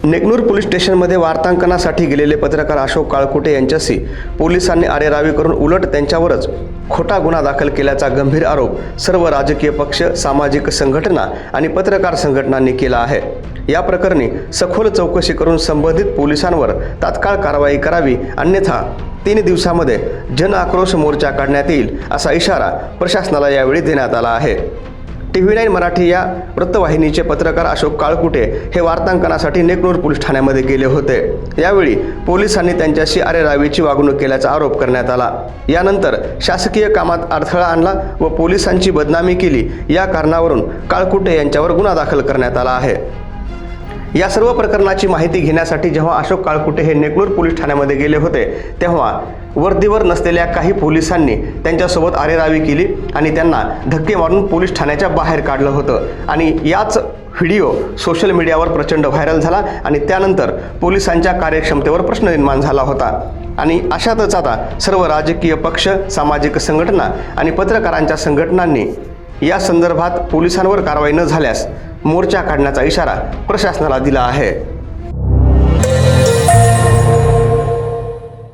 Neknoor police स्टेशनमध्ये वार्तांकनासाठी गेलेले पत्रकार अशोक काळकुटे यांच्याशी पोलिसांनी आरेरावी करून उलट त्यांच्यावरच खोटा गुन्हा दाखल केल्याचा गंभीर आरोप सर्व राजकीय पक्ष, सामाजिक संघटना आणि पत्रकार संघटनांनी केला आहे। या प्रकरणी सखोल चौकशी करून संबंधित पोलिसांवर तात्काळ कारवाई करावी, अन्यथा 3 दिवसांमध्ये जन आक्रोश मोर्चा काढण्यात येईल असा इशारा प्रशासनाला यावेळी देण्यात आला आहे। TV9 मराठी या वृत्तवाहिनीचे पत्रकार अशोक काळकुटे हे वार्तांकनासाठी नेकनूर पोलीस ठाण्यामध्ये गेले होते। यावेळी पोलिसांनी त्यांच्याशी आरेरावीची वागणूक केल्याचा आरोप करण्यात आला। यानंतर शासकीय कामात अडथळा आणला व पोलिसांची बदनामी केली या कारणावरून काळकुटे यांच्यावर गुन्हा दाखल करण्यात आला आहे। या सर्व प्रकरणाची माहिती घेण्यासाठी जेव्हा अशोक काळकुटे हे नेकनूर पोलीस ठाण्यामध्ये गेले होते तेव्हा वर्दीवर नसलेल्या काही पोलिसांनी त्यांच्यासोबत आरेरावी केली आणि त्यांना धक्के मारून पोलीस ठाण्याच्या बाहेर काढलं होतं आणि याच व्हिडिओ सोशल मीडियावर प्रचंड व्हायरल झाला आणि त्यानंतर पोलिसांच्या कार्यक्षमतेवर प्रश्न निर्माण झाला होता। आणि अशातच आता सर्व राजकीय पक्ष, सामाजिक संघटना आणि पत्रकारांच्या संघटनांनी या संदर्भात पोलिसांवर कारवाई न झाल्यास मोर्चा काढण्याचा इशारा प्रशासनाला दिला आहे।